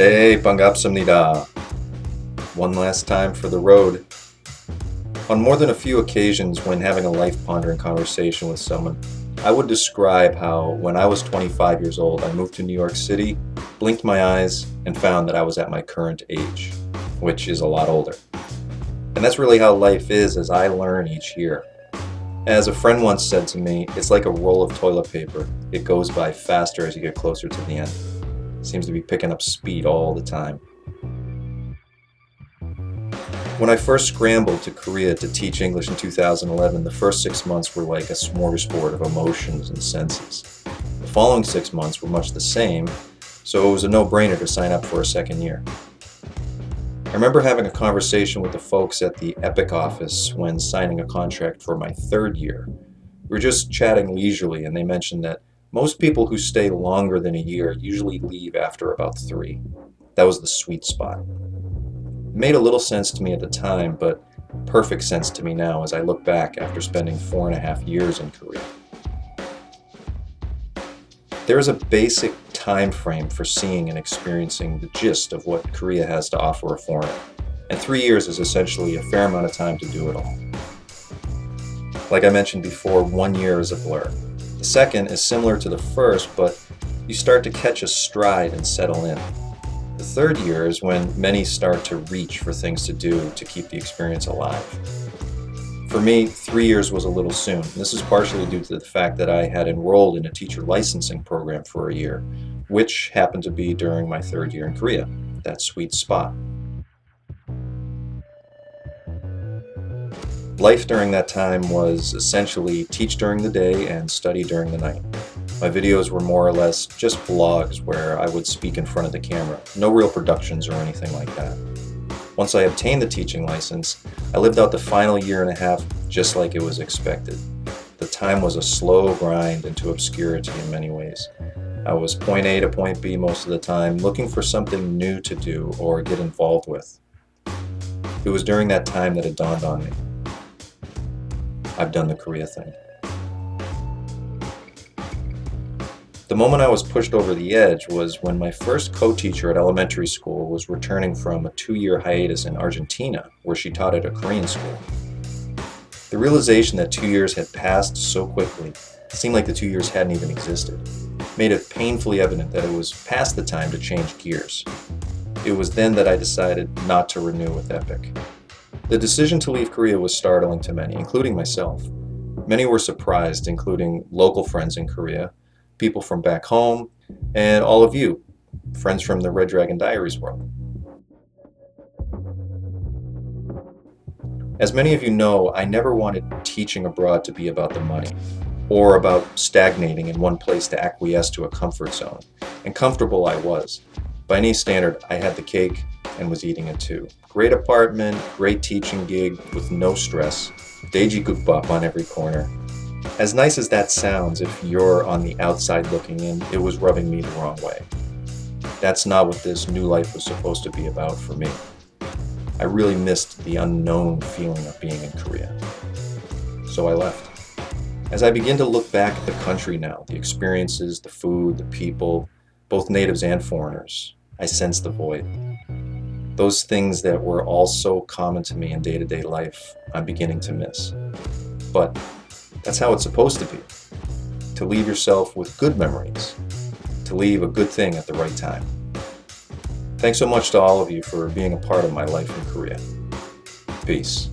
Hey, 반갑습니다. One last time for the road. On more than a few occasions when having a life-pondering conversation with someone, I would describe how when I was 25 years old, I moved to New York City, blinked my eyes, and found that I was at my current age, which is a lot older. And that's really how life is as I learn each year. As a friend once said to me, it's like a roll of toilet paper. It goes by faster as you get closer to the end. Seems to be picking up speed all the time. When I first scrambled to Korea to teach English in 2011, the first 6 months were like a smorgasbord of emotions and senses. The following 6 months were much the same, so it was a no-brainer to sign up for a second year. I remember having a conversation with the folks at the Epic office when signing a contract for my third year. We were just chatting leisurely, and they mentioned that most people who stay longer than a year usually leave after about 3. That was the sweet spot. It made a little sense to me at the time, but perfect sense to me now as I look back after spending 4.5 years in Korea. There is a basic time frame for seeing and experiencing the gist of what Korea has to offer a foreigner, and 3 years is essentially a fair amount of time to do it all. Like I mentioned before, 1 year is a blur. The second is similar to the first, but you start to catch a stride and settle in. The third year is when many start to reach for things to do to keep the experience alive. For me, 3 years was a little soon. This is partially due to the fact that I had enrolled in a teacher licensing program for a year, which happened to be during my third year in Korea, that sweet spot. Life during that time was essentially teach during the day and study during the night. My videos were more or less just vlogs where I would speak in front of the camera, no real productions or anything like that. Once I obtained the teaching license, I lived out the final year and a half just like it was expected. The time was a slow grind into obscurity in many ways. I was point A to point B most of the time, looking for something new to do or get involved with. It was during that time that it dawned on me. I've done the Korea thing. The moment I was pushed over the edge was when my first co-teacher at elementary school was returning from a 2-year hiatus in Argentina, where she taught at a Korean school. The realization that 2 years had passed so quickly, seemed like the 2 years hadn't even existed, made it painfully evident that it was past the time to change gears. It was then that I decided not to renew with Epic. The decision to leave Korea was startling to many, including myself. Many were surprised, including local friends in Korea, people from back home, and all of you, friends from the Red Dragon Diaries world. As many of you know, I never wanted teaching abroad to be about the money, or about stagnating in one place to acquiesce to a comfort zone. And comfortable I was. By any standard, I had the cake and was eating it too. Great apartment, great teaching gig with no stress, daejigukbap on every corner. As nice as that sounds, if you're on the outside looking in, it was rubbing me the wrong way. That's not what this new life was supposed to be about for me. I really missed the unknown feeling of being in Korea. So I left. As I begin to look back at the country now, the experiences, the food, the people, both natives and foreigners, I sense the void. Those things that were all so common to me in day-to-day life, I'm beginning to miss. But that's how it's supposed to be. To leave yourself with good memories. To leave a good thing at the right time. Thanks so much to all of you for being a part of my life in Korea. Peace.